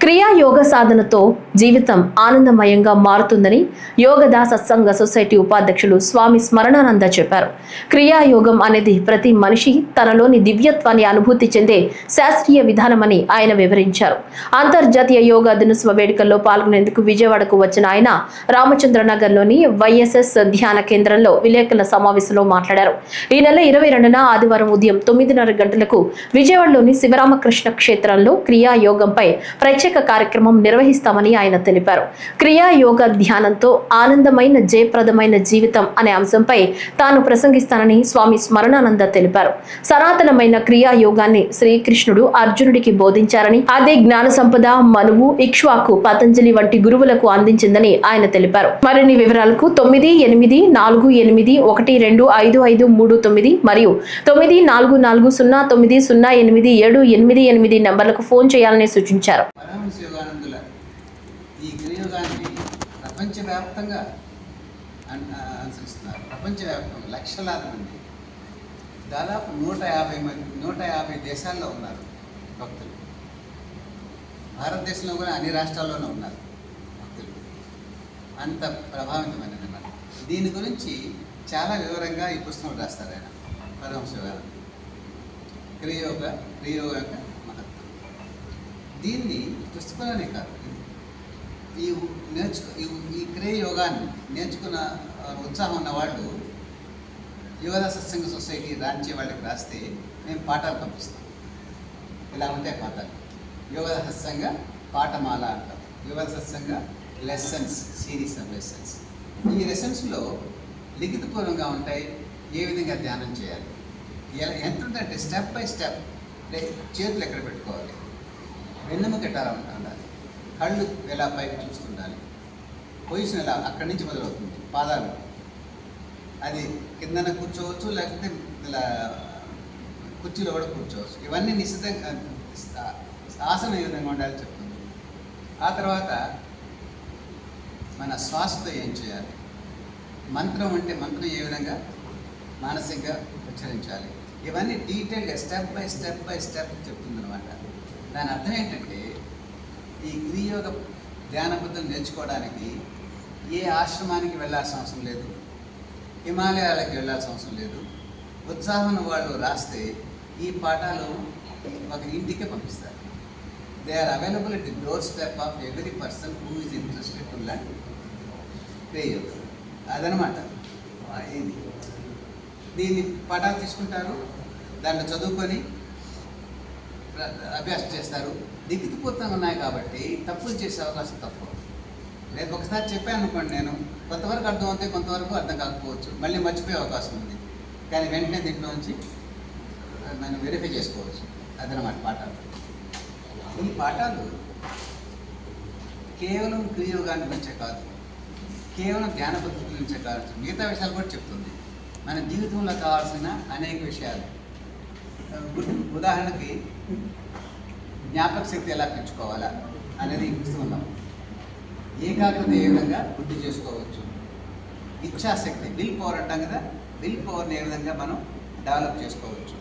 క్రియా యోగ సాధనతో జీవితం ఆనందమయంగా మారుతుందని యోగదా సత్సంగ సొసైటీ ఉపాధ్యక్షులు స్వామి స్మరణానంద చెప్పారు. క్రియా యోగం అనేది ప్రతి మనిషి తనలోని దివ్యత్వాన్ని అనుభూతి చెందే శాస్త్రీయ విధానమని ఆయన వివరించారు. అంతర్జాతీయ యోగా దినోత్సవ వేడుకల్లో పాల్గొనేందుకు విజయవాడకు వచ్చిన ఆయన రామచంద్రనగర్లోని వైఎస్ఎస్ ధ్యాన కేంద్రంలో విలేకరుల సమావేశంలో మాట్లాడారు. ఈ నెల 22న ఆదివారం ఉదయం 9:30 గంటలకు విజయవాడలోని శివరామకృష్ణ క్షేత్రంలో క్రియా యోగంపై ప్రత్యేక కార్యక్రమం నిర్వహిస్తామని ఆయన తెలిపారు. క్రియా యోగ ధ్యానంతో ఆనందమైన జయప్రదమైన జీవితం అనే అంశంపై తాను ప్రసంగిస్తానని స్వామి స్మరణానంద తెలిపారు. సనాతనమైన క్రియా యోగాన్ని శ్రీకృష్ణుడు అర్జునుడికి బోధించారని, అదే జ్ఞాన సంపద మనువు, ఇక్ష్వాకు, పతంజలి వంటి గురువులకు అందించిందని ఆయన తెలిపారు. మరిన్ని వివరాలకు 9848125539 మరియు 9440900878 నంబర్లకు ఫోన్ చేయాలని సూచించారు. శివానందుల ఈ క్రియయోగాన్ని ప్రపంచవ్యాప్తంగా అనుసరిస్తున్నారు. ప్రపంచవ్యాప్తంగా లక్షలాది మంది, దాదాపు 150 దేశాల్లో ఉన్నారు భక్తులు. భారతదేశంలో కూడా అన్ని రాష్ట్రాల్లోనూ ఉన్నారు భక్తులు. అంత ప్రభావితమైనది అన్నమాట. దీని గురించి చాలా వివరంగా ఈ పుస్తకం రాస్తారు ఆయన, పరమహంస శివానంద. క్రియయోగ యొక్క మహత్వం. దీన్ని పుస్తకంలోనే కాదు, ఈ క్రియ యోగాన్ని నేర్చుకున్న ఉత్సాహం ఉన్న వాళ్ళు యోగదా సత్సంగ సొసైటీ రాంచే వాళ్ళకి రాస్తే మేము పాఠాలు పంపిస్తాం. ఇలా ఉంటాయి పాఠాలు. యోగదా సత్సంగ పాఠమాల అంటాం. యోగదా సత్సంగ లెసన్స్, సిరీస్ ఆఫ్ లెసన్స్. ఈ లెసన్స్లో లిఖితపూర్వంగా ఉంటాయి. ఏ విధంగా ధ్యానం చేయాలి, ఎంత ఉందంటే స్టెప్ బై స్టెప్. చేతులు ఎక్కడ పెట్టుకోవాలి, వెన్నెముక ఎట్లా ఉండాలి, కళ్ళు ఎలా పైకి చూస్తుండాలి, పొజిషన్ ఎలా అక్కడి నుంచి మొదలవుతుంది, పాదాలు అది కిందన కూర్చోవచ్చు, లేకపోతే ఇలా కుర్చీలో కూడా కూర్చోవచ్చు. ఇవన్నీ నిశ్చితంగా ఆసనం ఏ విధంగా ఉండాలి చెప్తుంది. ఆ తర్వాత మన శ్వాసతో ఏం చేయాలి, మంత్రం అంటే మంత్రం ఏ విధంగా మానసికంగా ఉచ్చరించాలి, ఇవన్నీ డీటెయిల్గా స్టెప్ బై స్టెప్ చెప్తుంది అనమాట. దాని అర్థం ఏంటంటే ఈ క్రియయోగ ధ్యాన పద్ధతులు నేర్చుకోవడానికి ఏ ఆశ్రమానికి వెళ్ళాల్సిన అవసరం లేదు, హిమాలయాలకు వెళ్ళాల్సిన అవసరం లేదు. ఉత్సాహం వాళ్ళు రాస్తే ఈ పాఠాలు ఒక ఇంటికే పంపిస్తారు. They are available at the door step of every person who is interested to learn క్రియయోగ. అదనమాట ఇది. దీన్ని పాఠాలు తీసుకుంటారు, దాంట్లో చదువుకొని అభ్యాసం చేస్తారు. లిఖితపూర్వకంగా ఉన్నాయి కాబట్టి తప్పులు చేసే అవకాశం తక్కువ. రేపు ఒకసారి చెప్పాను అనుకోండి, నేను కొంతవరకు అర్థం అవుతాయి, కొంతవరకు అర్థం కాకపోవచ్చు, మళ్ళీ మర్చిపోయే అవకాశం ఉంది. కానీ వెంటనే దీంట్లో నుంచి మనం వెరిఫై చేసుకోవచ్చు. అదనమాట పాఠాలు. ఈ పాఠాలు కేవలం క్రియయోగాన్ని గురించే కాదు, కేవలం ధ్యాన పద్ధతుల నుంచే కాదు, మిగతా విషయాలు కూడా చెప్తుంది. మన జీవితంలో కావాల్సిన అనేక విషయాలు. ఉదాహరణకి జ్ఞాపక శక్తి ఎలా పెంచుకోవాలా అనేది ఈ పుస్తకంలో. ఏకాగ్రత ఏ విధంగా వృద్ధి చేసుకోవచ్చు, ఇచ్ఛాశక్తి, విల్ పవర్ అంటాం కదా, విల్ పవర్ని ఏ విధంగా మనం డెవలప్ చేసుకోవచ్చు,